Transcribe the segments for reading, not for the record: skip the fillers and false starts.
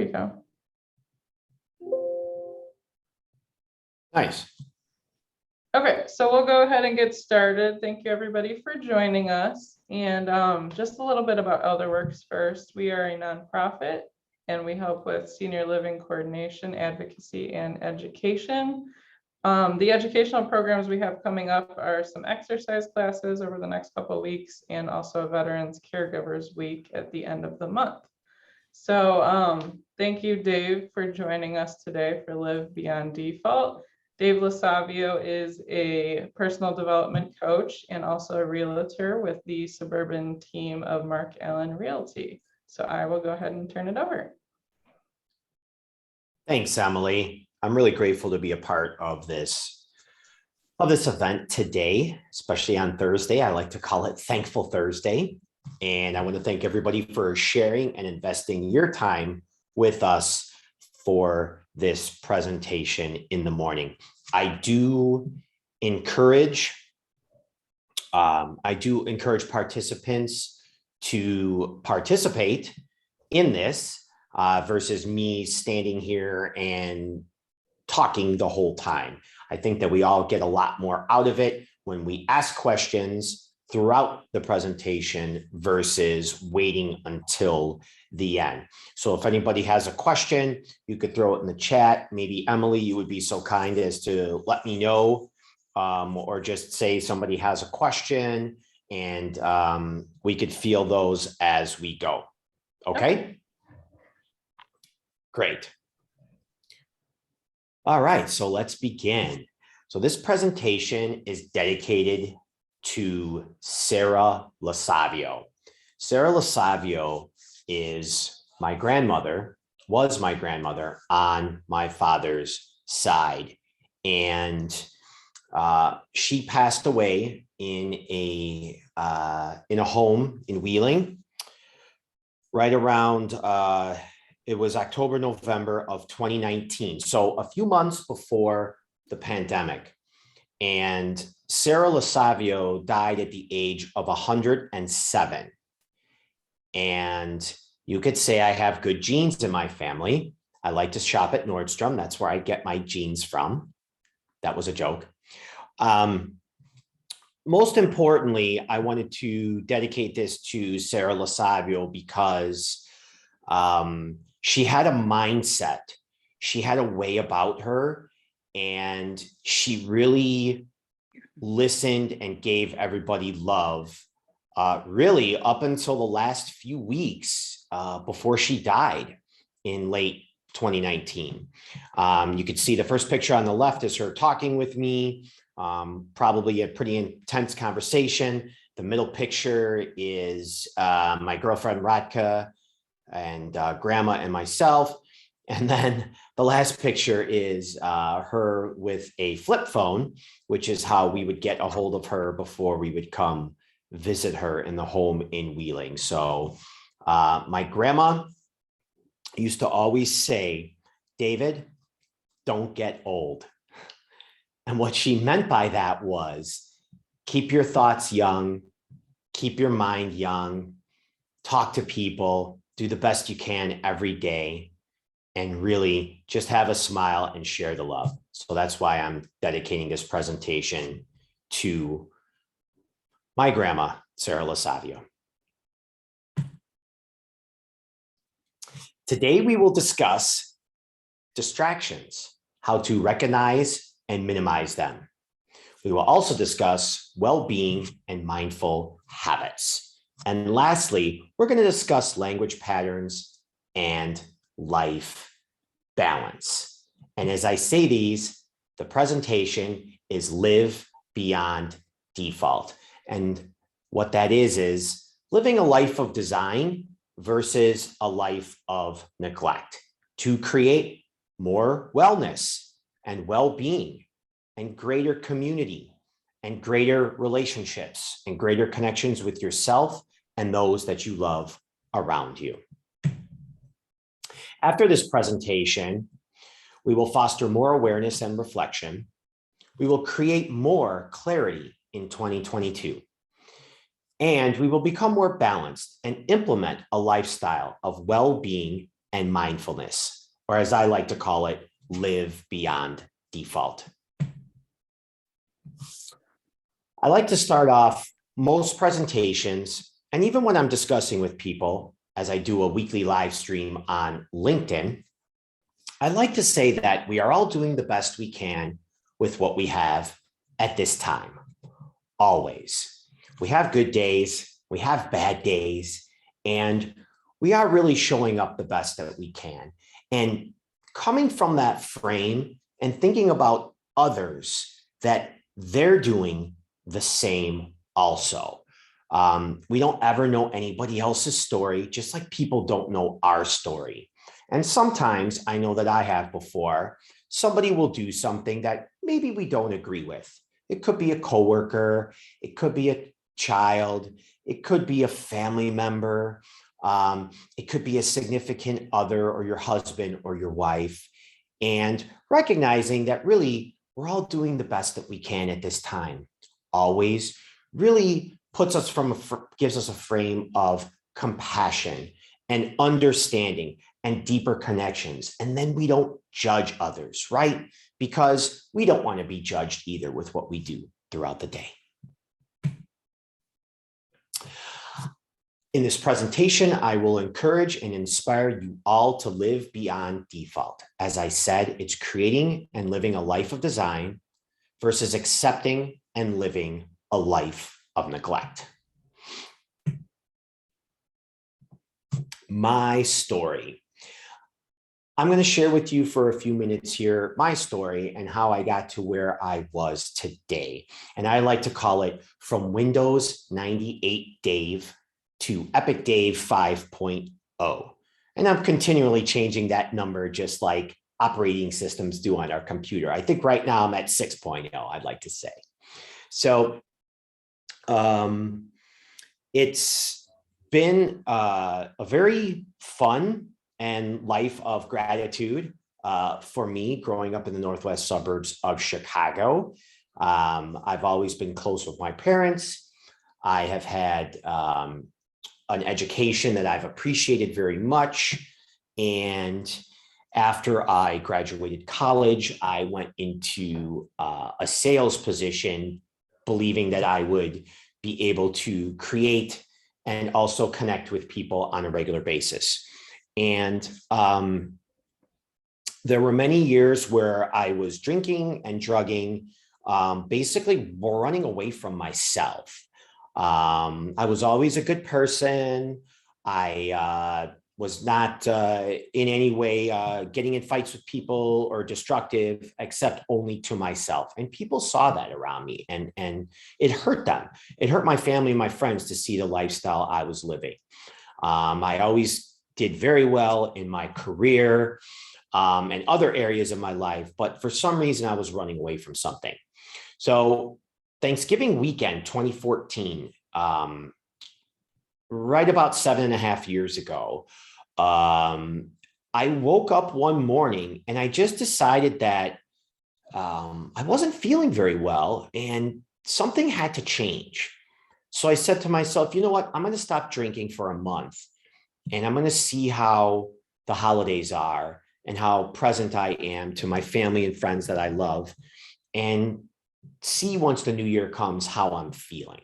you go. Nice. Okay, so we'll go ahead and get started. Thank you everybody for joining us. And just a little bit about ElderWorks first. We are a nonprofit and we help with senior living coordination, advocacy, and education. The educational programs we have coming up are some exercise classes over the next couple of weeks and also a Veterans Caregivers Week at the end of the month. So thank you, Dave, for joining us today for Live Beyond Default. Dave LoSavio is a personal development coach and also a realtor with the Suburban team of Mark Allen Realty. So I will go ahead and turn it over. Thanks, Emily. I'm really grateful to be a part of this event today, especially on Thursday. I like to call it Thankful Thursday. And I want to thank everybody for sharing and investing your time with us for this presentation in the morning. I do encourage participants to participate in this versus me standing here and talking the whole time. I think that we all get a lot more out of it when we ask questions throughout the presentation versus waiting until the end. So if anybody has a question, you could throw it in the chat. Maybe Emily, you would be so kind as to let me know, or just say somebody has a question and we could field those as we go. Okay? Great. All right, so let's begin. So this presentation is dedicated to Sarah LoSavio. Sarah LoSavio is my grandmother, was my grandmother on my father's side. And she passed away in a home in Wheeling, right around, it was October, November of 2019. So a few months before the pandemic. And Sarah LoSavio died at the age of 107. And you could say I have good genes in my family. I like to shop at Nordstrom. That's where I get my jeans from. That was a joke. Most importantly, I wanted to dedicate this to Sarah LoSavio because she had a mindset. She had a way about her. And she really listened and gave everybody love, really up until the last few weeks before she died in late 2019. You could see the first picture on the left is her talking with me, probably a pretty intense conversation. The middle picture is my girlfriend Radka and grandma and myself. And then the last picture is her with a flip phone, which is how we would get a hold of her before we would come visit her in the home in Wheeling. So my grandma used to always say, David, don't get old. And what she meant by that was keep your thoughts young, keep your mind young, talk to people, do the best you can every day. And really just have a smile and share the love. So that's why I'm dedicating this presentation to my grandma, Sarah LoSavio. Today, we will discuss distractions, how to recognize and minimize them. We will also discuss well-being and mindful habits. And lastly, we're going to discuss language patterns and life balance. And as I say these, the presentation is Live Beyond Default. And what that is living a life of design versus a life of neglect to create more wellness and well-being and greater community and greater relationships and greater connections with yourself and those that you love around you. After this presentation, we will foster more awareness and reflection. We will create more clarity in 2022. And we will become more balanced and implement a lifestyle of well-being and mindfulness, or as I like to call it, live beyond default. I like to start off most presentations, and even when I'm discussing with people, as I do a weekly live stream on LinkedIn, I like to say that we are all doing the best we can with what we have at this time, always. We have good days, we have bad days, and we are really showing up the best that we can. And coming from that frame and thinking about others, that they're doing the same also. We don't ever know anybody else's story, just like people don't know our story. And sometimes, I know that I have before, somebody will do something that maybe we don't agree with. It could be a coworker, it could be a child, it could be a family member, it could be a significant other or your husband or your wife. And recognizing that really we're all doing the best that we can at this time, always really puts us gives us a frame of compassion and understanding and deeper connections. And then we don't judge others, right? Because we don't want to be judged either with what we do throughout the day. In this presentation, I will encourage and inspire you all to live beyond default. As I said, it's creating and living a life of design versus accepting and living a life of neglect. My story. I'm going to share with you for a few minutes here my story and how I got to where I was today. And I like to call it from Windows 98 Dave to Epic Dave 5.0. And I'm continually changing that number just like operating systems do on our computer. I think right now I'm at 6.0, I'd like to say. So it's been a very fun and life of gratitude for me growing up in the northwest suburbs of Chicago. I've always been close with my parents. I have had an education that I've appreciated very much. And after I graduated college, I went into a sales position, believing that I would be able to create and also connect with people on a regular basis. And there were many years where I was drinking and drugging, basically running away from myself. I was always a good person. I was not in any way getting in fights with people or destructive, except only to myself. And people saw that around me, and it hurt them. It hurt my family and my friends to see the lifestyle I was living. I always did very well in my career and other areas of my life, but for some reason I was running away from something. So Thanksgiving weekend, 2014, right about 7.5 years ago, I woke up one morning and I just decided that I wasn't feeling very well and something had to change. So I said to myself, you know what, I'm going to stop drinking for a month and I'm going to see how the holidays are and how present I am to my family and friends that I love, and see once the new year comes how I'm feeling.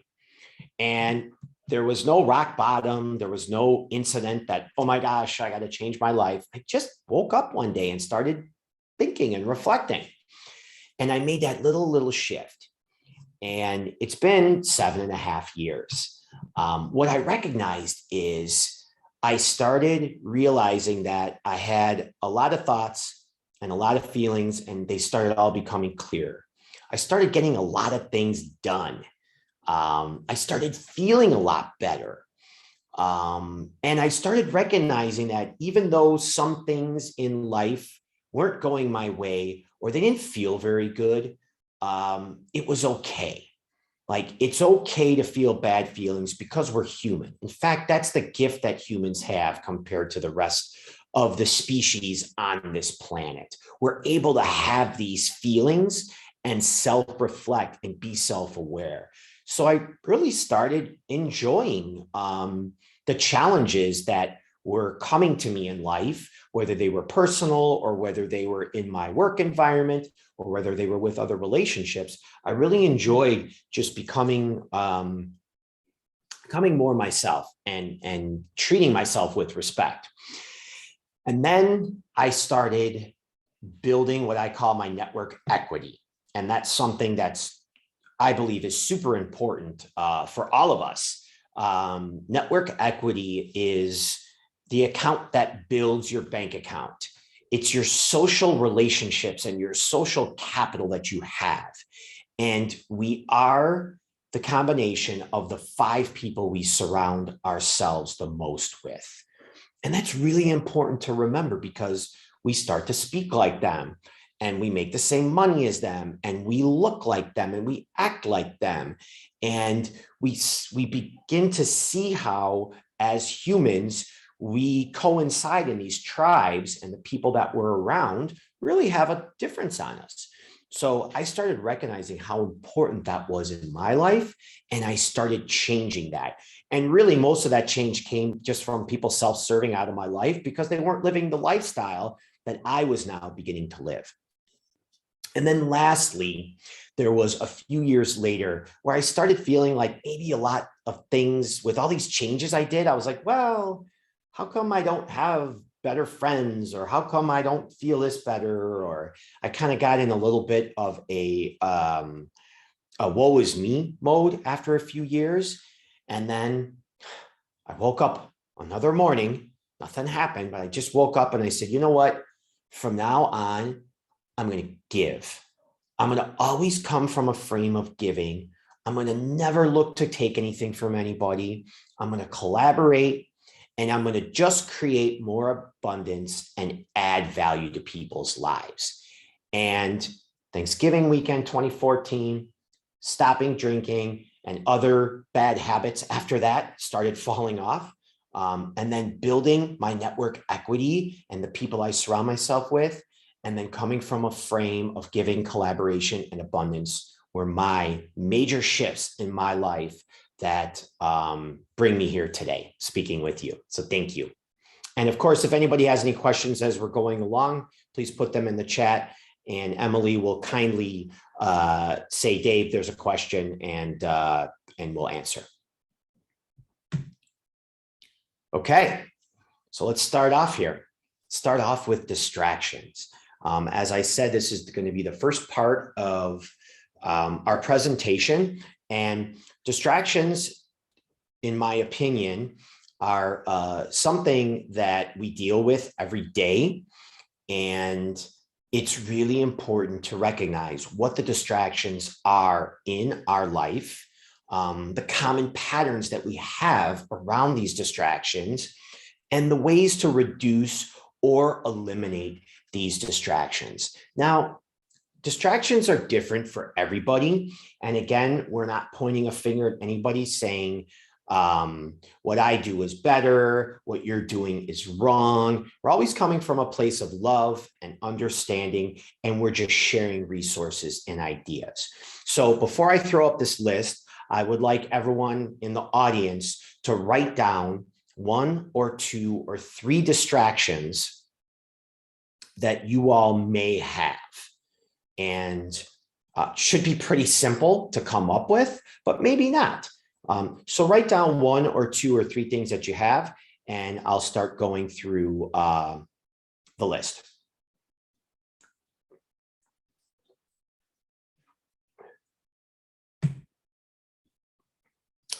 And there was no rock bottom. There was no incident that, oh my gosh, I got to change my life. I just woke up one day and started thinking and reflecting. And I made that little shift. And it's been 7.5 years. What I recognized is I started realizing that I had a lot of thoughts and a lot of feelings, and they started all becoming clear. I started getting a lot of things done. I started feeling a lot better. And I started recognizing that even though some things in life weren't going my way or they didn't feel very good, it was okay. Like, it's okay to feel bad feelings because we're human. In fact, that's the gift that humans have compared to the rest of the species on this planet. We're able to have these feelings and self-reflect and be self-aware. So I really started enjoying the challenges that were coming to me in life, whether they were personal or whether they were in my work environment or whether they were with other relationships, I really enjoyed just becoming more myself and treating myself with respect. And then I started building what I call my network equity. And that's something that's, I believe, is super important for all of us. Network equity is the account that builds your bank account. It's your social relationships and your social capital that you have. And we are the combination of the 5 people we surround ourselves the most with. And that's really important to remember, because we start to speak like them and we make the same money as them and we look like them and we act like them. And we begin to see how, as humans, we coincide in these tribes, and the people that we're around really have a difference on us. So I started recognizing how important that was in my life, and I started changing that. And really, most of that change came just from people self-serving out of my life because they weren't living the lifestyle that I was now beginning to live. And then lastly, there was a few years later where I started feeling like maybe a lot of things with all these changes I did, I was like, well, how come I don't have better friends, or how come I don't feel this better? Or I kind of got in a little bit of a woe is me mode after a few years. And then I woke up another morning, nothing happened, but I just woke up and I said, you know what? From now on, I'm going to give. I'm going to always come from a frame of giving. I'm going to never look to take anything from anybody. I'm going to collaborate, and I'm going to just create more abundance and add value to people's lives. And Thanksgiving weekend 2014, stopping drinking and other bad habits after that started falling off. And then building my network equity and the people I surround myself with, and then coming from a frame of giving, collaboration, and abundance were my major shifts in my life that bring me here today, speaking with you. So thank you. And of course, if anybody has any questions as we're going along, please put them in the chat, and Emily will kindly say, Dave, there's a question, and we'll answer. Okay, so let's start off here. Start off with distractions. As I said, this is going to be the first part of our presentation, and distractions, in my opinion, are something that we deal with every day. And it's really important to recognize what the distractions are in our life, the common patterns that we have around these distractions, and the ways to reduce or eliminate these distractions. Now, distractions are different for everybody. And again, we're not pointing a finger at anybody saying, what I do is better, what you're doing is wrong. We're always coming from a place of love and understanding, and we're just sharing resources and ideas. So before I throw up this list, I would like everyone in the audience to write down 1 or 2 or 3 distractions that you all may have. And should be pretty simple to come up with, but maybe not. So write down 1 or 2 or 3 things that you have, and I'll start going through the list.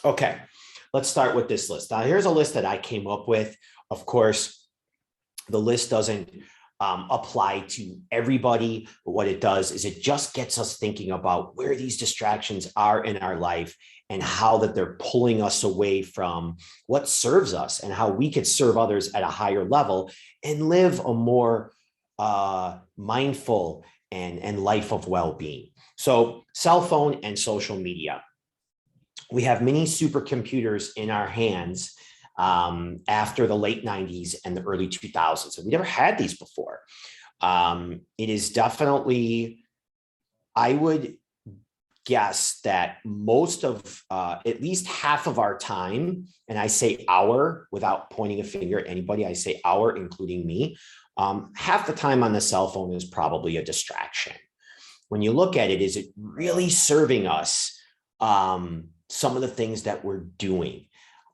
Okay, let's start with this list. Now, here's a list that I came up with. Of course, the list doesn't apply to everybody, but what it does is it just gets us thinking about where these distractions are in our life and how that they're pulling us away from what serves us and how we could serve others at a higher level and live a more mindful and life of well-being. So cell phone and social media. We have many supercomputers in our hands after the late 90s and the early 2000s. And we never had these before. It is definitely, I would guess that most of, at least half of our time, and I say our without pointing a finger at anybody, I say our, including me, half the time on the cell phone is probably a distraction. When you look at it, is it really serving us some of the things that we're doing?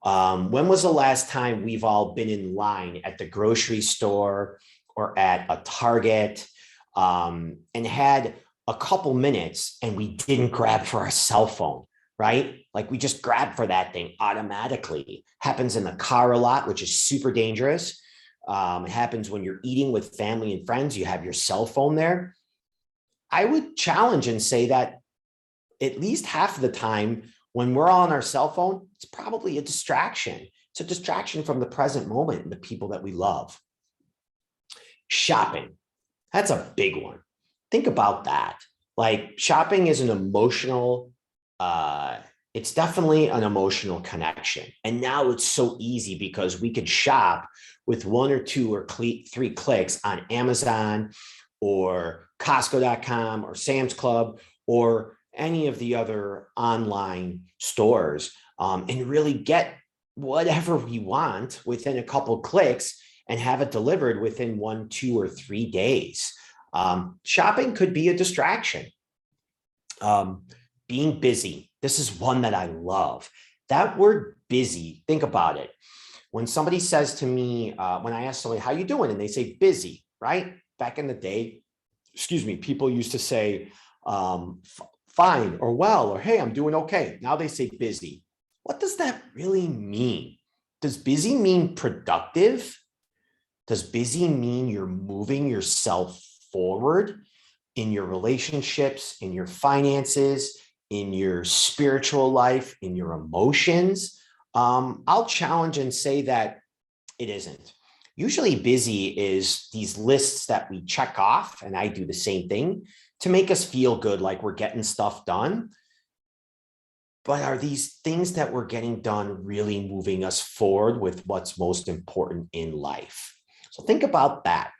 When was the last time we've all been in line at the grocery store or at a Target and had a couple minutes and we didn't grab for our cell phone, right? Like we just grab for that thing automatically. Happens in the car a lot, which is super dangerous. It happens when you're eating with family and friends, you have your cell phone there. I would challenge and say that at least half of the time when we're on our cell phone, it's probably a distraction. It's a distraction from the present moment and the people that we love. Shopping, that's a big one. Think about that. Like shopping is an emotional, it's definitely an emotional connection. And now it's so easy because we can shop with 1 or 2 or 3 clicks on Amazon or Costco.com or Sam's Club or any of the other online stores, and really get whatever we want within a couple clicks and have it delivered within 1, 2, or 3 days. Shopping could be a distraction. Being busy. This is one that I love. That word busy, think about it. When somebody says to me, when I ask somebody, how you doing? And they say busy, right? Back in the day, excuse me, people used to say fine or well, or hey, I'm doing okay. Now they say busy. What does that really mean? Does busy mean productive? Does busy mean you're moving yourself forward in your relationships, in your finances, in your spiritual life, in your emotions? I'll challenge and say that it isn't. Usually busy is these lists that we check off, and I do the same thing to make us feel good, like we're getting stuff done. But are these things that we're getting done really moving us forward with what's most important in life? So think about that.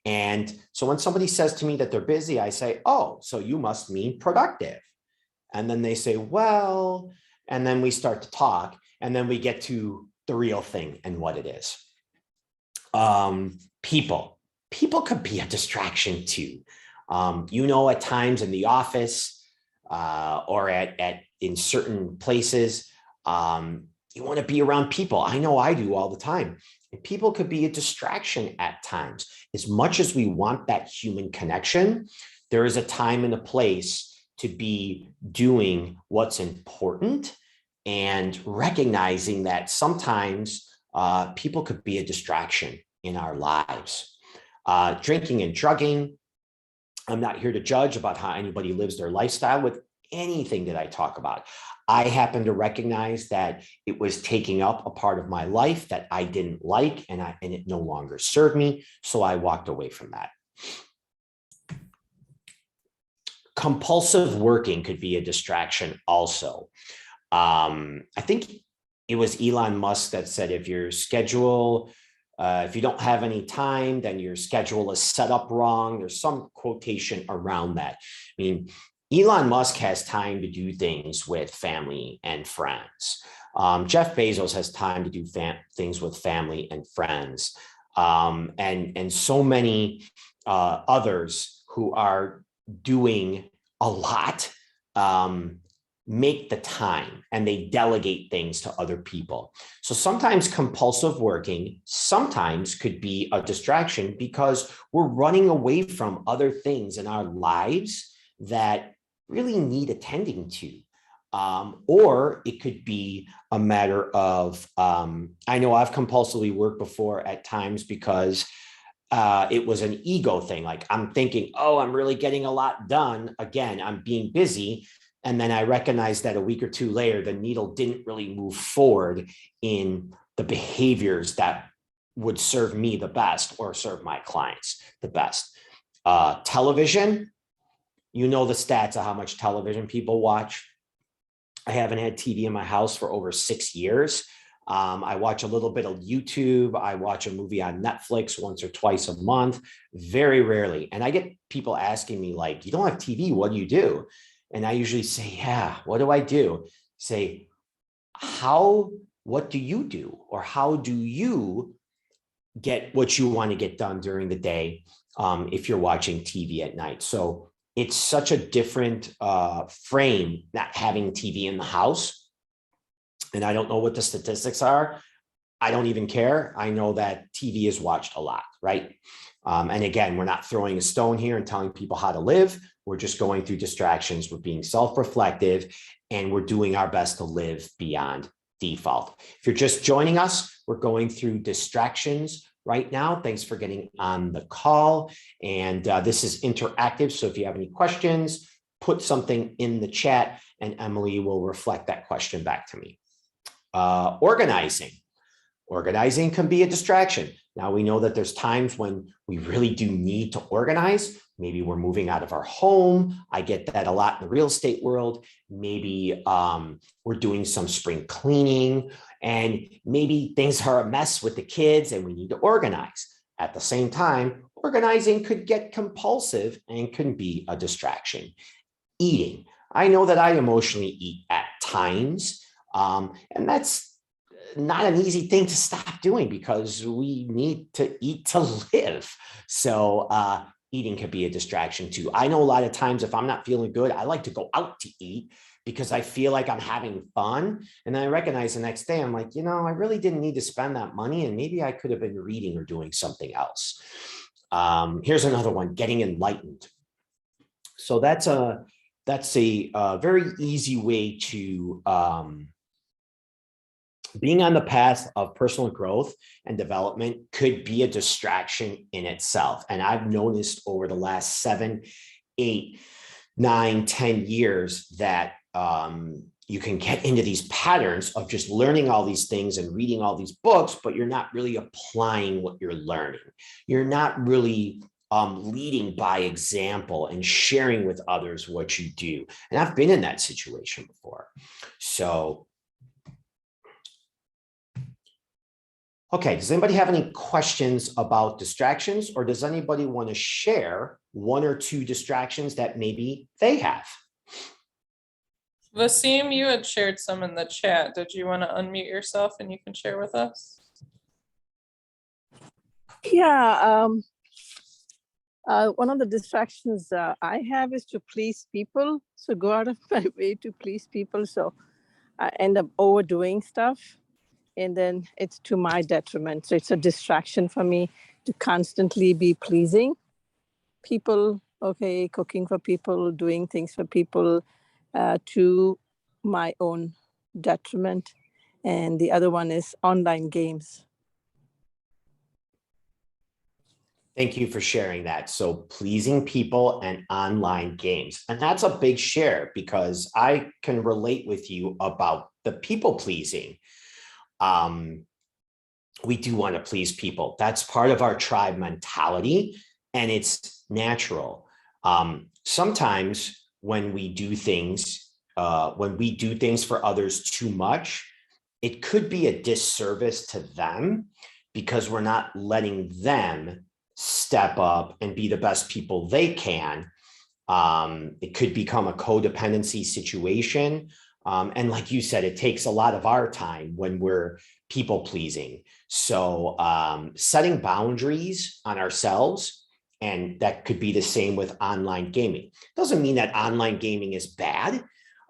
And so when somebody says to me that they're busy, I say, oh, so you must mean productive. And then they say, well, and then we start to talk, and then we get to the real thing and what it is. People could be a distraction too. At times in the office or in certain places, you want to be around people. I know I do all the time. And people could be a distraction at times. As much as we want that human connection, there is a time and a place to be doing what's important and recognizing that sometimes people could be a distraction in our lives. Drinking and drugging. I'm not here to judge about how anybody lives their lifestyle with anything that I talk about. I happen to recognize that it was taking up a part of my life that I didn't like, and it no longer served me. So I walked away from that. Compulsive working could be a distraction also. I think it was Elon Musk that said, if your schedule, if you don't have any time, then your schedule is set up wrong. There's some quotation around that. I mean, Elon Musk has time to do things with family and friends. Jeff Bezos has time to do things with family and friends. And so many others who are doing a lot make the time, and they delegate things to other people. So sometimes compulsive working sometimes could be a distraction because we're running away from other things in our lives that really need attending to. Or it could be a matter of, I know I've compulsively worked before at times because it was an ego thing. Like I'm thinking, oh, I'm really getting a lot done. Again, I'm being busy. And then I recognized that a week or two later, the needle didn't really move forward in the behaviors that would serve me the best or serve my clients the best. Television, you know the stats of how much television people watch. I haven't had TV in my house for over 6 years. I watch a little bit of YouTube. I watch a movie on Netflix once or twice a month, very rarely. And I get people asking me like, you don't have TV, what do you do? And I usually say, yeah, what do I do? Say, what do you do? Or how do you get what you want to get done during the day if you're watching TV at night? So it's such a different frame not having TV in the house. And I don't know what the statistics are. I don't even care. I know that TV is watched a lot, right? And again, we're not throwing a stone here and telling people how to live. We're just going through distractions. We're being self-reflective, and we're doing our best to live beyond default. If you're just joining us, we're going through distractions right now. Thanks for getting on the call. And this is interactive. So if you have any questions, put something in the chat and Emily will reflect that question back to me. Organizing. Organizing can be a distraction. Now we know that there's times when we really do need to organize. Maybe we're moving out of our home. I get that a lot in the real estate world. Maybe we're doing some spring cleaning, and maybe things are a mess with the kids and we need to organize. At the same time, organizing could get compulsive and can be a distraction. Eating. I know that I emotionally eat at times, and that's not an easy thing to stop doing because we need to eat to live. So eating can be a distraction too. I know a lot of times if I'm not feeling good, I like to go out to eat because I feel like I'm having fun. And then I recognize the next day, I'm like, I really didn't need to spend that money, and maybe I could have been reading or doing something else. Here's another one, getting enlightened. So that's a very easy way to being on the path of personal growth and development could be a distraction in itself. And I've noticed over the last 7, 8, 9, 10 years that you can get into these patterns of just learning all these things and reading all these books, but you're not really applying what you're learning. You're not really leading by example and sharing with others what you do. And I've been in that situation before. So okay, does anybody have any questions about distractions, or does anybody want to share 1 or 2 distractions that maybe they have? Vaseem, you had shared some in the chat. Did you want to unmute yourself and you can share with us? Yeah, one of the distractions I have is to please people. So go out of my way to please people. So I end up overdoing stuff, and then it's to my detriment. So it's a distraction for me to constantly be pleasing people, okay, cooking for people, doing things for people, to my own detriment. And the other one is online games. Thank you for sharing that. So pleasing people and online games. And that's a big share because I can relate with you about the people pleasing. We do want to please people. That's part of our tribe mentality, and it's natural. Sometimes when we do things for others too much, it could be a disservice to them because we're not letting them step up and be the best people they can. It could become a codependency situation. And like you said, it takes a lot of our time when we're people pleasing. So setting boundaries on ourselves, and that could be the same with online gaming. Doesn't mean that online gaming is bad.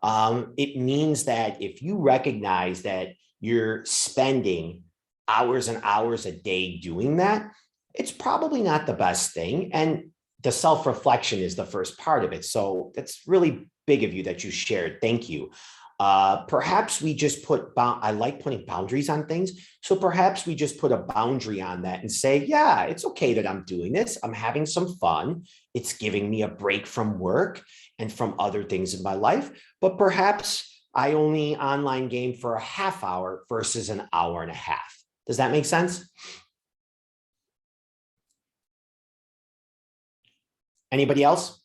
It means that if you recognize that you're spending hours and hours a day doing that, it's probably not the best thing. And the self-reflection is the first part of it. So that's really big of you that you shared. Thank you. Perhaps we just I like putting boundaries on things. So perhaps we just put a boundary on that and say, yeah, it's okay that I'm doing this. I'm having some fun. It's giving me a break from work and from other things in my life. But perhaps I only online game for a half hour versus an hour and a half. Does that make sense? Anybody else?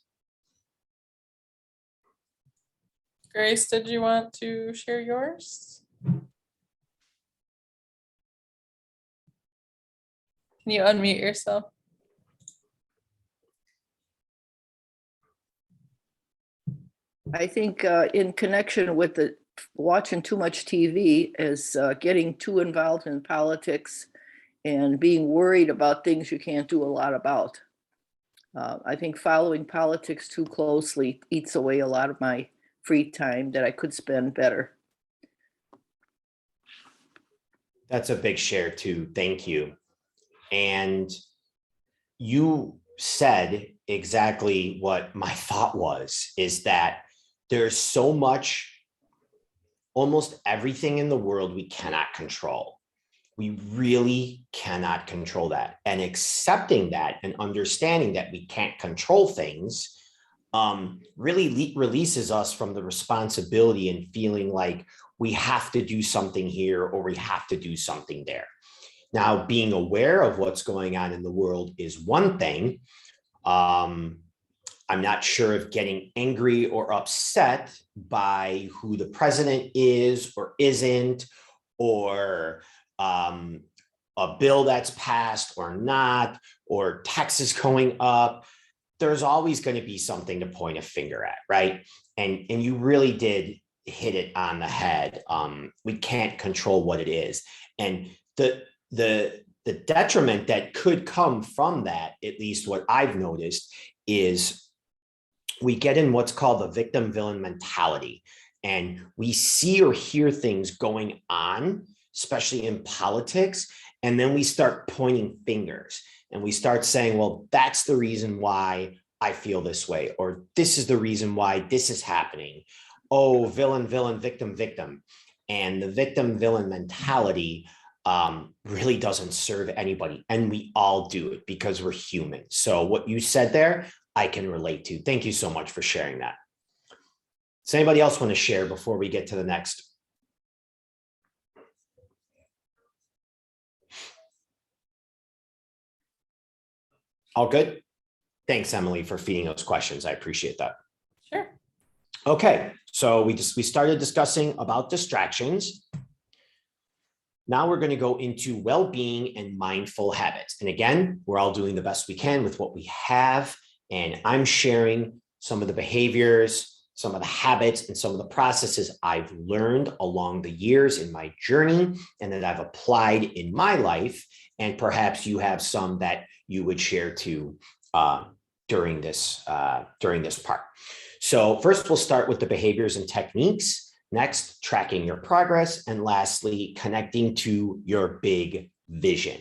Grace, did you want to share yours? Can you unmute yourself? I think in connection with the watching too much TV is getting too involved in politics and being worried about things you can't do a lot about. I think following politics too closely eats away a lot of my free time that I could spend better. That's a big share too. Thank you. And you said exactly what my thought was, is that there's so much, almost everything in the world we cannot control. We really cannot control that. And accepting that and understanding that we can't control things really releases us from the responsibility and feeling like we have to do something here or we have to do something there. Now, being aware of what's going on in the world is one thing. I'm not sure if getting angry or upset by who the president is or isn't, or a bill that's passed or not, or taxes going up. There's always going to be something to point a finger at, right? And you really did hit it on the head. We can't control what it is. And the detriment that could come from that, at least what I've noticed, is we get in what's called the victim villain mentality. And we see or hear things going on, especially in politics. And then we start pointing fingers and we start saying, well, that's the reason why I feel this way, or this is the reason why this is happening. Oh, villain, villain, victim, victim. And the victim villain mentality really doesn't serve anybody. And we all do it because we're human. So what you said there, I can relate to. Thank you so much for sharing that. Does anybody else want to share before we get to the next? All good? Thanks, Emily, for feeding those questions. I appreciate that. Sure. Okay, so we started discussing about distractions. Now we're going to go into well-being and mindful habits. And again, we're all doing the best we can with what we have. And I'm sharing some of the behaviors, some of the habits, and some of the processes I've learned along the years in my journey and that I've applied in my life. And perhaps you have some that you would share too during this part. So first, we'll start with the behaviors and techniques. Next, tracking your progress. And lastly, connecting to your big vision.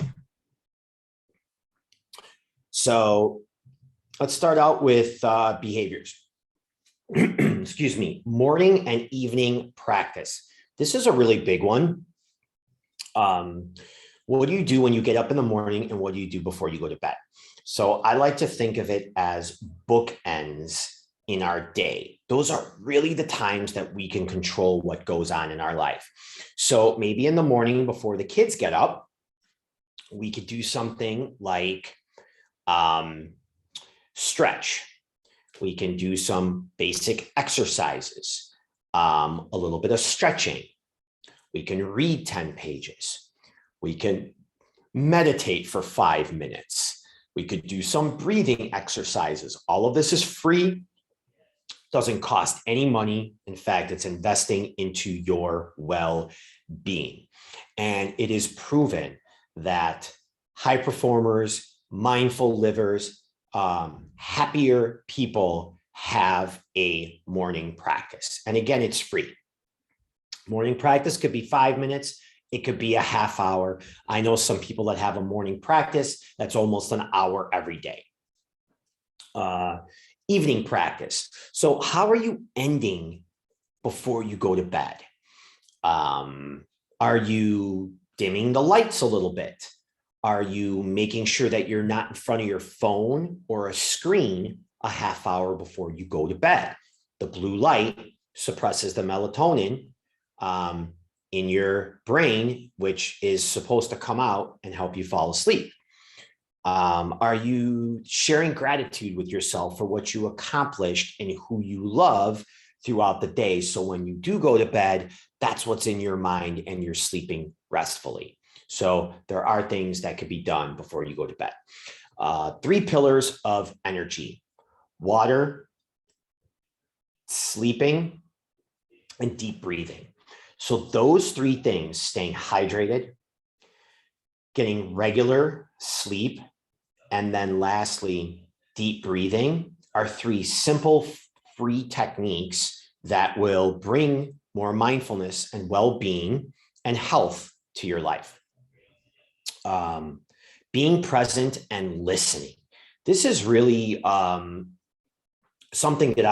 So let's start out with behaviors. Excuse me, morning and evening practice. This is a really big one. What do you do when you get up in the morning and what do you do before you go to bed? So I like to think of it as bookends in our day. Those are really the times that we can control what goes on in our life. So maybe in the morning before the kids get up, we could do something like stretch. We can do some basic exercises, a little bit of stretching. We can read 10 pages. We can meditate for 5 minutes. We could do some breathing exercises. All of this is free, doesn't cost any money. In fact, it's investing into your well-being. And it is proven that high performers, mindful livers, happier people have a morning practice. And again, it's free. Morning practice could be 5 minutes. It could be a half hour. I know some people that have a morning practice that's almost an hour every day. Evening practice. So how are you ending before you go to bed? Are you dimming the lights a little bit? Are you making sure that you're not in front of your phone or a screen a half hour before you go to bed? The blue light suppresses the melatonin in your brain, which is supposed to come out and help you fall asleep. Are you sharing gratitude with yourself for what you accomplished and who you love throughout the day? So when you do go to bed, that's what's in your mind and you're sleeping restfully. So there are things that could be done before you go to bed. 3 pillars of energy: water, sleeping, and deep breathing. So those three things, staying hydrated, getting regular sleep, and then lastly, deep breathing, are three simple, free techniques that will bring more mindfulness and well-being and health to your life. Being present and listening. This is really something that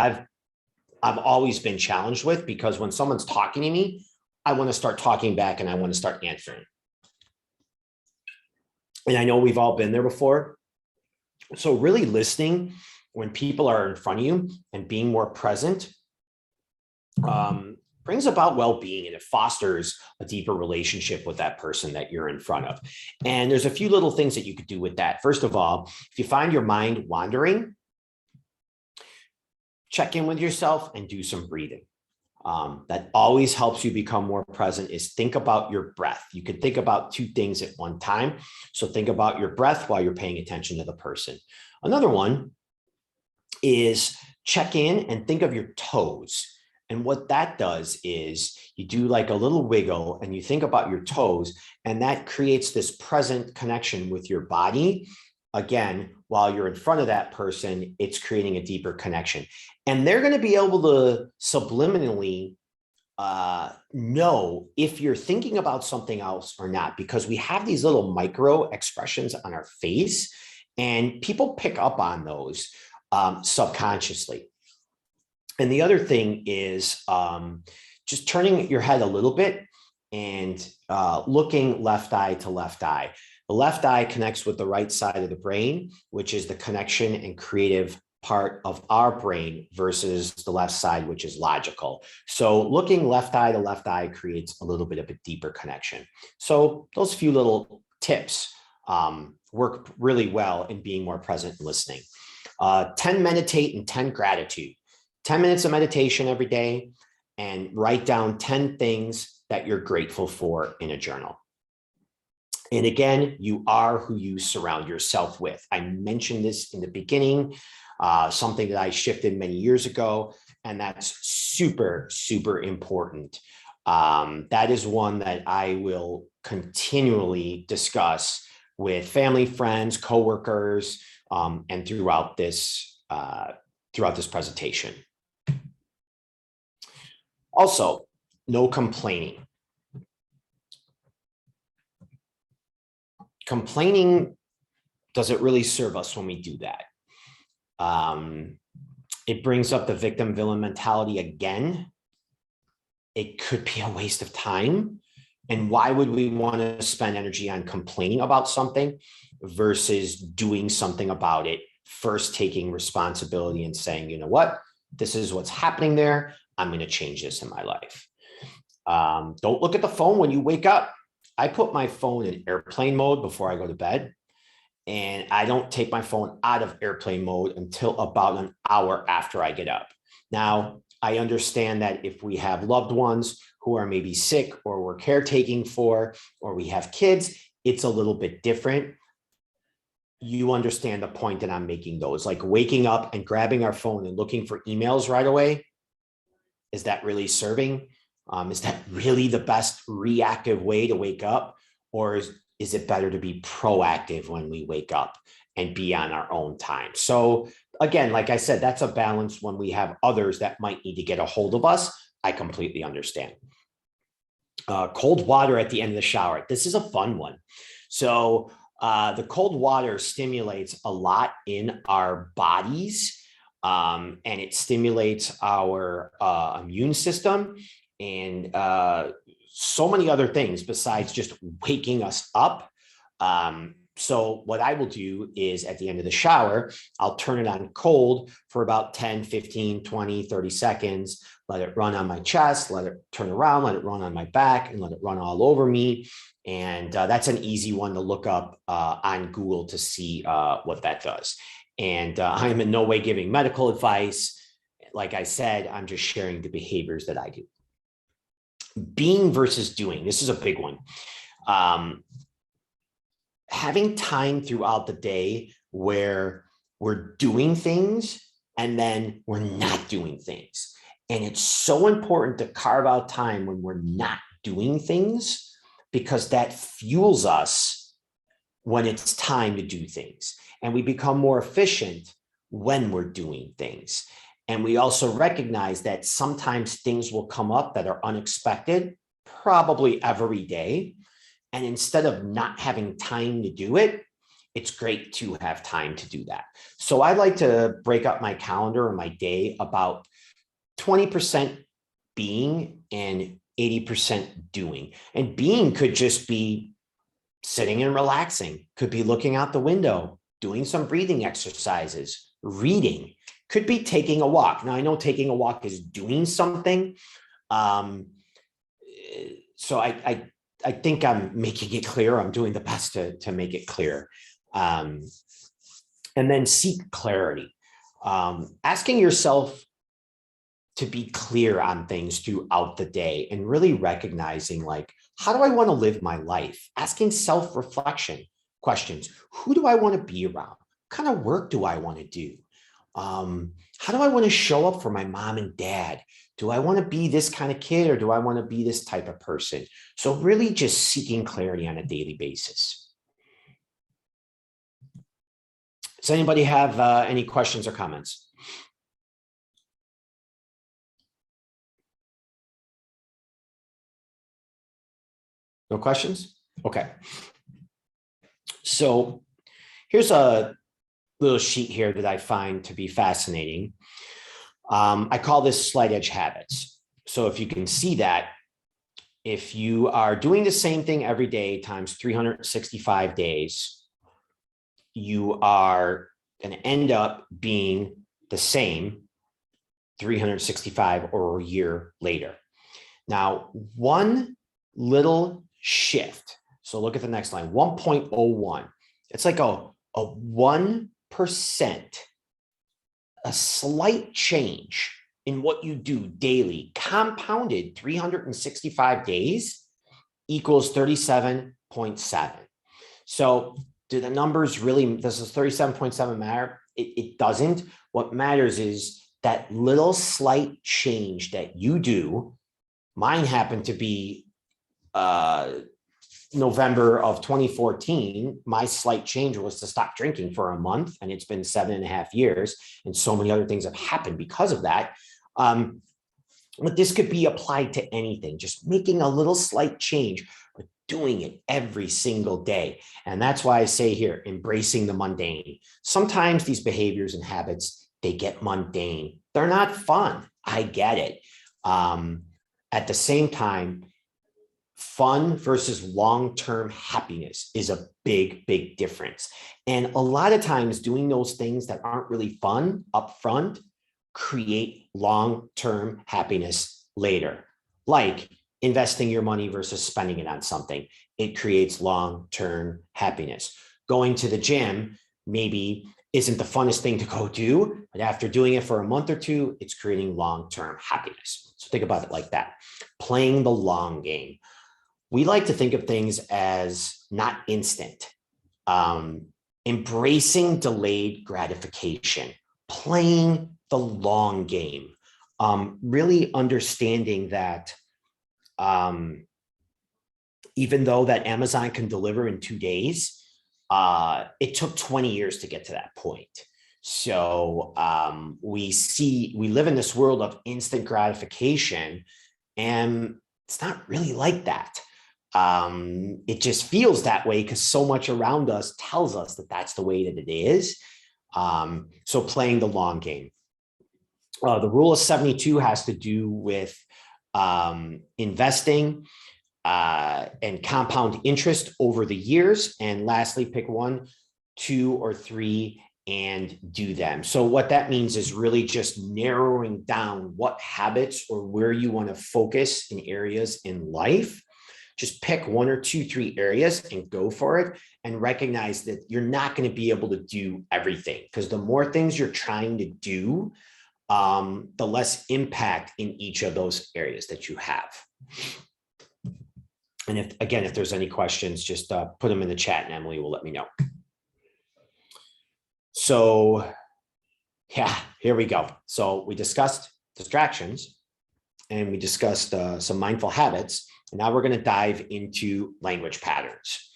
I've always been challenged with, because when someone's talking to me, I want to start talking back and I want to start answering. And I know we've all been there before. So really listening when people are in front of you and being more present brings about well-being, and it fosters a deeper relationship with that person that you're in front of. And there's a few little things that you could do with that. First of all, if you find your mind wandering, check in with yourself and do some breathing. That always helps you become more present, is think about your breath. You can think about two things at one time. So think about your breath while you're paying attention to the person. Another one is check in and think of your toes. And what that does is you do like a little wiggle and you think about your toes, and that creates this present connection with your body. Again, while you're in front of that person, it's creating a deeper connection. And they're going to be able to subliminally know if you're thinking about something else or not, because we have these little micro expressions on our face, and people pick up on those subconsciously. And the other thing is just turning your head a little bit and looking left eye to left eye. The left eye connects with the right side of the brain, which is the connection and creative part of our brain, versus the left side, which is logical. So looking left eye to left eye creates a little bit of a deeper connection. So those few little tips work really well in being more present and listening. 10 meditate and 10 gratitude. 10 minutes of meditation every day, and write down 10 things that you're grateful for in a journal. And again, you are who you surround yourself with. I mentioned this in the beginning, something that I shifted many years ago, and that's super, super important. That is one that I will continually discuss with family, friends, coworkers, and throughout this presentation. Also, no complaining. Complaining doesn't really serve us when we do that. It brings up the victim villain mentality again. It could be a waste of time. And why would we want to spend energy on complaining about something versus doing something about it? First, taking responsibility and saying, you know what, this is what's happening there. I'm going to change this in my life. Don't look at the phone when you wake up. I put my phone in airplane mode before I go to bed, and I don't take my phone out of airplane mode until about an hour after I get up. Now, I understand that if we have loved ones who are maybe sick or we're caretaking for, or we have kids, it's a little bit different. You understand the point that I'm making, those, like waking up and grabbing our phone and looking for emails right away. Is that really serving? Is that really the best reactive way to wake up? Or is it better to be proactive when we wake up and be on our own time? So again, like I said, that's a balance when we have others that might need to get a hold of us. I completely understand. Cold water at the end of the shower. This is a fun one. So the cold water stimulates a lot in our bodies, and it stimulates our immune system and so many other things besides just waking us up. So what I will do is at the end of the shower, I'll turn it on cold for about 10, 15, 20, 30 seconds, let it run on my chest, let it turn around, let it run on my back, and let it run all over me. And that's an easy one to look up on Google to see what that does. And I am in no way giving medical advice. Like I said, I'm just sharing the behaviors that I do. Being versus doing. This is a big one. Having time throughout the day where we're doing things and then we're not doing things. And it's so important to carve out time when we're not doing things, because that fuels us when it's time to do things. And we become more efficient when we're doing things. And we also recognize that sometimes things will come up that are unexpected, probably every day. And instead of not having time to do it, it's great to have time to do that. So I like to break up my calendar or my day about 20% being and 80% doing. And being could just be sitting and relaxing, could be looking out the window, doing some breathing exercises, reading, could be taking a walk. Now, I know taking a walk is doing something. So I think I'm making it clear. I'm doing the best to make it clear. And then seek clarity. Asking yourself to be clear on things throughout the day and really recognizing, like, how do I want to live my life? Asking self-reflection questions. Who do I want to be around? What kind of work do I want to do? How do I want to show up for my mom and dad? Do I want to be this kind of kid, or do I want to be this type of person? So really just seeking clarity on a daily basis. Does anybody have any questions or comments? No questions? Okay. So here's a little sheet here that I find to be fascinating. I call this slight edge habits. So if you can see that, if you are doing the same thing every day times 365 days, you are going to end up being the same 365 or a year later. Now, one little shift. So look at the next line, 1.01. It's like a 1%, a slight change in what you do daily, compounded 365 days equals 37.7. So do the numbers really, does this 37.7 matter? It doesn't. What matters is that little slight change that you do. Mine happened to be November of 2014. My slight change was to stop drinking for a month, and it's been 7.5 years. And so many other things have happened because of that. But this could be applied to anything, just making a little slight change, but doing it every single day. And that's why I say here, embracing the mundane. Sometimes these behaviors and habits, they get mundane. They're not fun. I get it. At the same time, fun versus long-term happiness is a big, big difference. And a lot of times doing those things that aren't really fun up front create long-term happiness later. Like investing your money versus spending it on something. It creates long-term happiness. Going to the gym maybe isn't the funnest thing to go do, but after doing it for a month or two, it's creating long-term happiness. So think about it like that. Playing the long game. We like to think of things as not instant. Embracing delayed gratification, playing the long game, really understanding that even though that Amazon can deliver in 2 days, it took 20 years to get to that point. So we live in this world of instant gratification, and it's not really like that. It just feels that way because so much around us tells us that that's the way that it is. So playing the long game. The rule of 72 has to do with investing and compound interest over the years. And lastly, pick 1, 2, or 3 and do them. So what that means is really just narrowing down what habits or where you want to focus in areas in life. Just pick 1 or 2, 3 areas and go for it, and recognize that you're not going to be able to do everything, because the more things you're trying to do, the less impact in each of those areas that you have. And if there's any questions, just put them in the chat and Emily will let me know. So yeah, here we go. So we discussed distractions. and we discussed some mindful habits. And now we're going to dive into language patterns.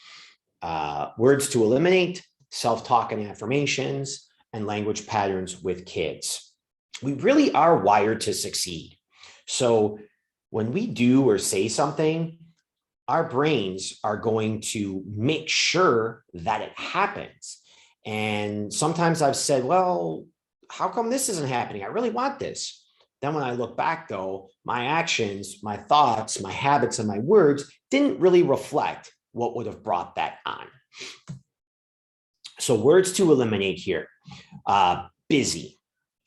Words to eliminate, self-talk and affirmations, and language patterns with kids. We really are wired to succeed. So when we do or say something, our brains are going to make sure that it happens. And sometimes I've said, well, how come this isn't happening? I really want this. Then when I look back though, my actions, my thoughts, my habits, and my words didn't really reflect what would have brought that on. So words to eliminate here. Busy.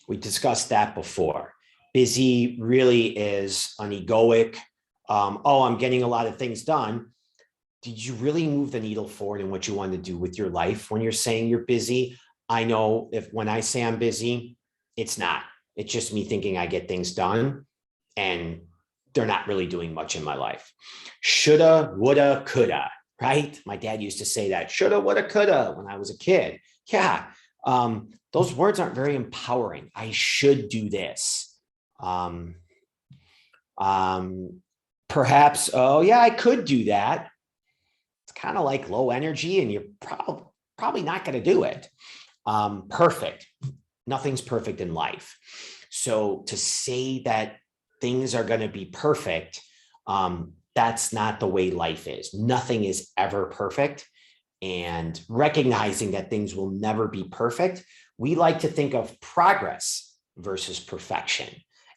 We discussed that before. Busy really is an egoic, oh, I'm getting a lot of things done. Did you really move the needle forward in what you want to do with your life when you're saying you're busy? I know when I say I'm busy, it's not. It's just me thinking I get things done and they're not really doing much in my life. Shoulda, woulda, coulda, right? My dad used to say that, shoulda, woulda, coulda, when I was a kid. Yeah, those words aren't very empowering. I should do this. Perhaps, oh yeah, I could do that. It's kind of like low energy and you're probably not going to do it. Perfect. Nothing's perfect in life. So to say that things are going to be perfect, that's not the way life is. Nothing is ever perfect. And recognizing that things will never be perfect, we like to think of progress versus perfection.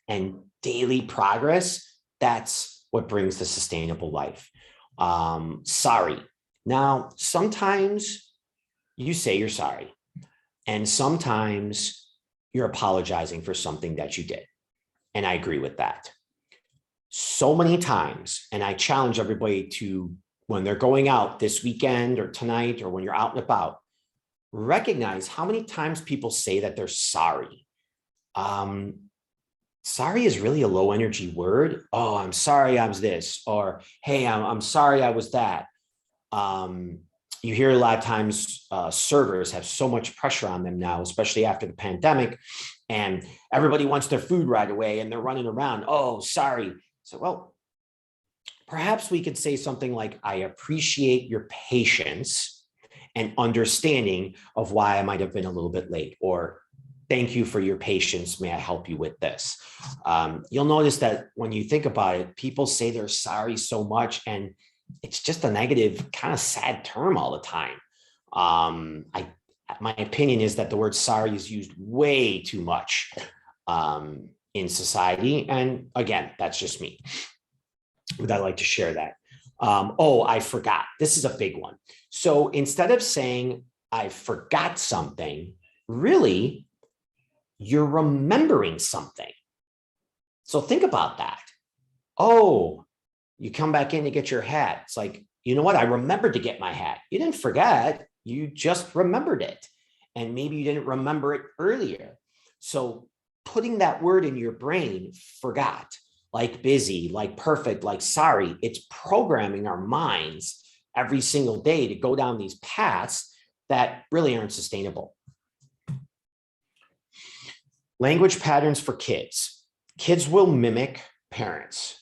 And daily progress, that's what brings the sustainable life. Sorry. Now, sometimes you say you're sorry, and sometimes you're apologizing for something that you did. And I agree with that. So many times, and I challenge everybody to, when they're going out this weekend or tonight, or when you're out and about, recognize how many times people say that they're sorry. Sorry is really a low energy word. Oh, I'm sorry I was this, or hey, I'm sorry I was that. You hear a lot of times servers have so much pressure on them now, especially after the pandemic, and everybody wants their food right away and they're running around. Oh, sorry. So, well, perhaps we could say something like, I appreciate your patience and understanding of why I might have been a little bit late, or thank you for your patience. May I help you with this? You'll notice that when you think about it, people say they're sorry so much, and it's just a negative, kind of sad term all the time. My opinion is that the word sorry is used way too much in society. And again, that's just me. But I like to share that. Oh, I forgot. This is a big one. So instead of saying I forgot something, really, you're remembering something. So think about that. Oh, you come back in to get your hat. It's like, you know what? I remembered to get my hat. You didn't forget. You just remembered it. And maybe you didn't remember it earlier. So putting that word in your brain, forgot, like busy, like perfect, like sorry, it's programming our minds every single day to go down these paths that really aren't sustainable. Language patterns for kids. Kids will mimic parents.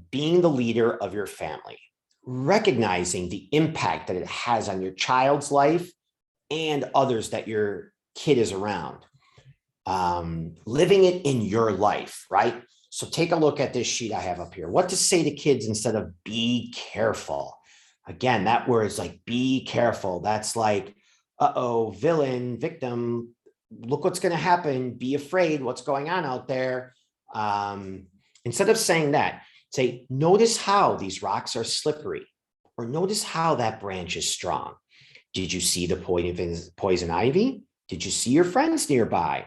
Being the leader of your family, recognizing the impact that it has on your child's life and others that your kid is around. Living it in your life, right? So take a look at this sheet I have up here. What to say to kids instead of be careful. Again, that word is like be careful. That's like, uh-oh, villain, victim, look what's going to happen. Be afraid what's going on out there. Instead of saying that, say, notice how these rocks are slippery, or notice how that branch is strong. Did you see the poison ivy? Did you see your friends nearby?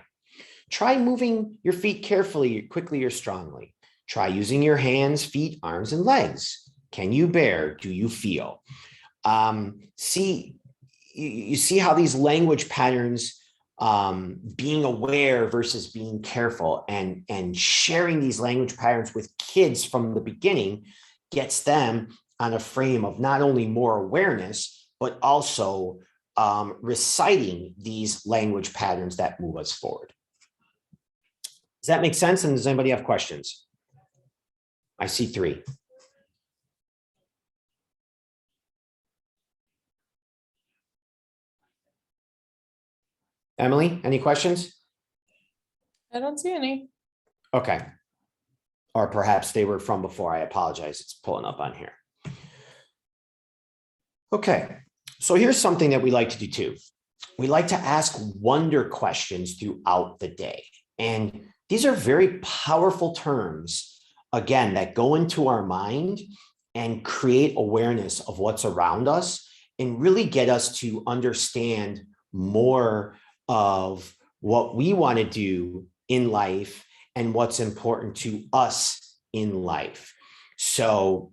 Try moving your feet carefully, quickly, or strongly. Try using your hands, feet, arms, and legs. Can you bear? Do you feel? You see how these language patterns, being aware versus being careful, and sharing these language patterns with kids from the beginning gets them on a frame of not only more awareness, but also reciting these language patterns that move us forward. Does that make sense? And does anybody have questions? I see 3. Emily, any questions? I don't see any. Okay. Or perhaps they were from before. I apologize. It's pulling up on here. Okay. So here's something that we like to do too. We like to ask wonder questions throughout the day. And these are very powerful terms, again, that go into our mind and create awareness of what's around us and really get us to understand more of what we want to do in life and what's important to us in life. So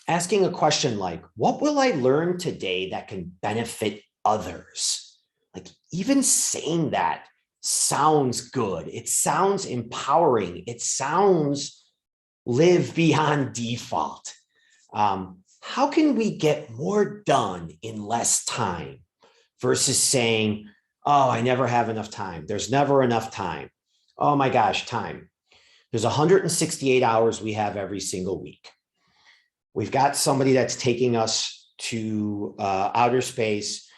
asking a question like, what will I learn today that can benefit others? Like, even saying that sounds good. It sounds empowering. It sounds live beyond default. How can we get more done in less time versus saying, oh, I never have enough time. There's never enough time. Oh my gosh, time. There's 168 hours we have every single week. We've got somebody that's taking us to outer space.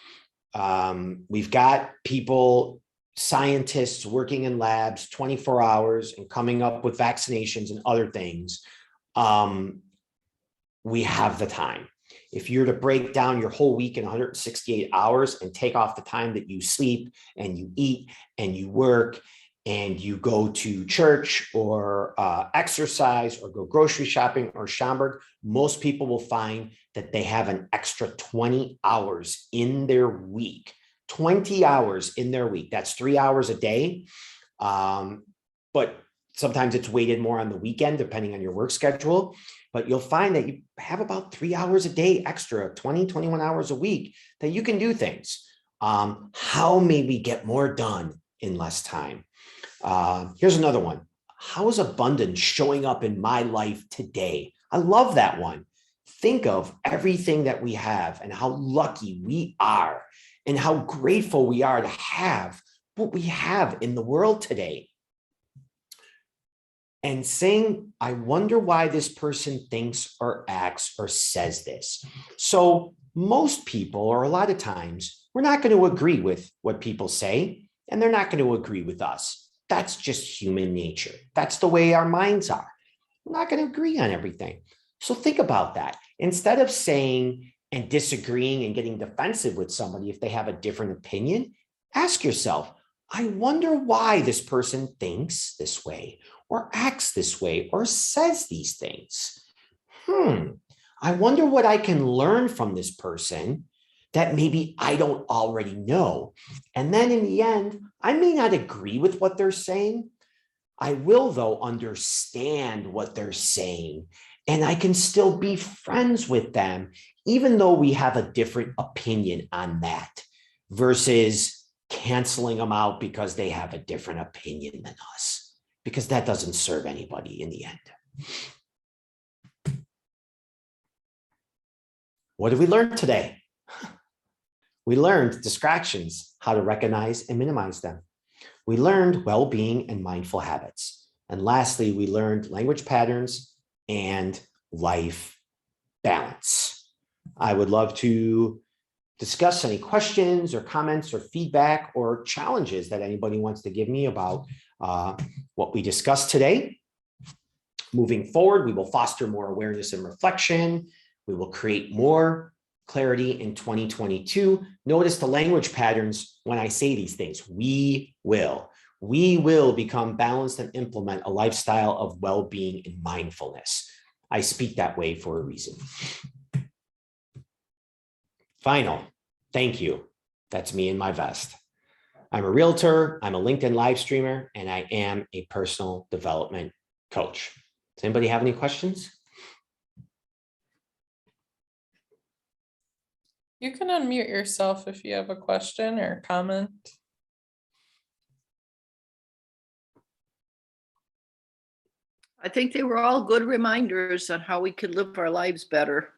We've got people, scientists working in labs 24 hours and coming up with vaccinations and other things. We have the time. If you're to break down your whole week in 168 hours and take off the time that you sleep and you eat and you work and you go to church or exercise or go grocery shopping or Schaumburg, most people will find that they have an extra 20 hours in their week. 20 hours in their week. That's 3 hours a day. But sometimes it's weighted more on the weekend, depending on your work schedule. But you'll find that you have about 3 hours a day extra, 20, 21 hours a week that you can do things. How may we get more done in less time? Here's another one. How is abundance showing up in my life today? I love that one. Think of everything that we have and how lucky we are and how grateful we are to have what we have in the world today. And saying, I wonder why this person thinks or acts or says this. So most people, or a lot of times, we're not going to agree with what people say, and they're not going to agree with us. That's just human nature. That's the way our minds are. We're not going to agree on everything. So think about that. Instead of saying and disagreeing and getting defensive with somebody if they have a different opinion, ask yourself, I wonder why this person thinks this way or acts this way or says these things. I wonder what I can learn from this person that maybe I don't already know. And then in the end, I may not agree with what they're saying. I will, though, understand what they're saying, and I can still be friends with them, even though we have a different opinion on that, versus canceling them out because they have a different opinion than us, because that doesn't serve anybody in the end. What did we learn today? We learned distractions, how to recognize and minimize them. We learned well-being and mindful habits. And lastly, we learned language patterns and life balance. I would love to discuss any questions or comments or feedback or challenges that anybody wants to give me about what we discussed today. Moving forward, we will foster more awareness and reflection. We will create more clarity in 2022. Notice the language patterns when I say these things. We will become balanced and implement a lifestyle of well-being and mindfulness. I speak that way for a reason. Final, thank you. That's me in my vest. I'm a realtor, I'm a LinkedIn live streamer, and I am a personal development coach. Does anybody have any questions? You can unmute yourself if you have a question or comment. I think they were all good reminders on how we could live our lives better.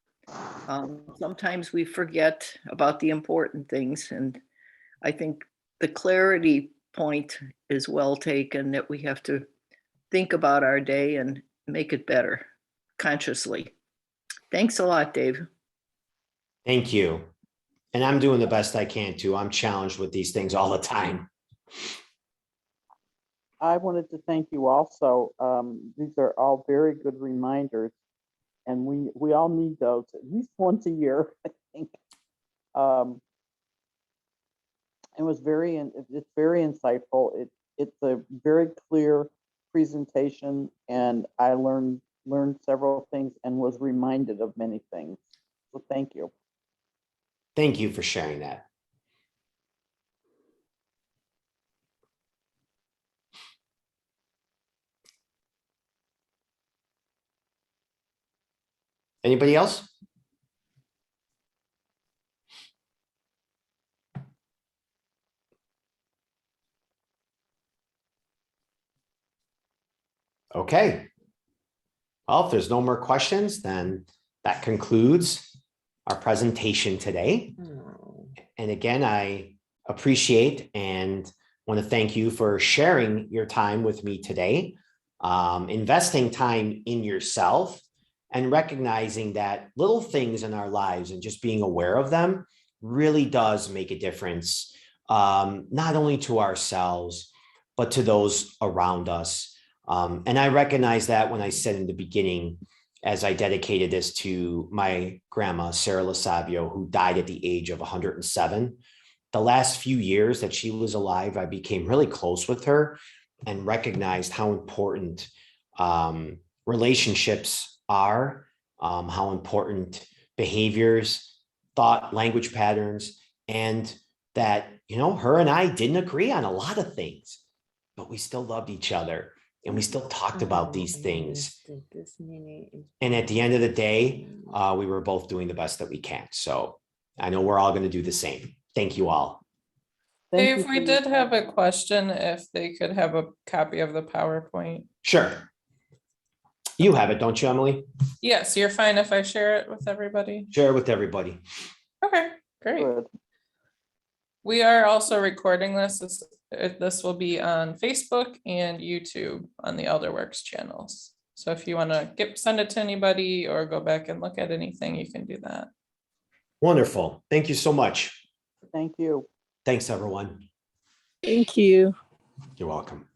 Sometimes we forget about the important things, and I think the clarity point is well taken, that we have to think about our day and make it better. consciously. Thanks a lot, Dave. Thank you. And I'm doing the best I can too. I'm challenged with these things all the time. I wanted to thank you also. These are all very good reminders, and we all need those at least once a year, I think. It's very insightful. It's a very clear presentation, and I learned several things and was reminded of many things. So thank you. Thank you for sharing that. Anybody else? Okay. Well, if there's no more questions, then that concludes our presentation today. And again, I appreciate and want to thank you for sharing your time with me today, investing time in yourself and recognizing that little things in our lives and just being aware of them really does make a difference, not only to ourselves, but to those around us. And I recognize that when I said in the beginning, as I dedicated this to my grandma, Sarah LoSavio, who died at the age of 107. The last few years that she was alive, I became really close with her and recognized how important relationships are, how important behaviors, thought, language patterns, and that, you know, her and I didn't agree on a lot of things, but we still loved each other. And we still talked about these things. And at the end of the day, we were both doing the best that we can. So I know we're all going to do the same. Thank you all. Thank Dave, you we for did your have a question if they could have a copy of the PowerPoint. Sure. You have it, don't you, Emily? Yes, you're fine if I share it with everybody. Share it with everybody. Okay, great. good. We are also recording this. This will be on Facebook and YouTube on the Elderworks channels. So if you want to send it to anybody or go back and look at anything, you can do that. Wonderful. Thank you so much. Thank you. Thanks, everyone. Thank you. You're welcome.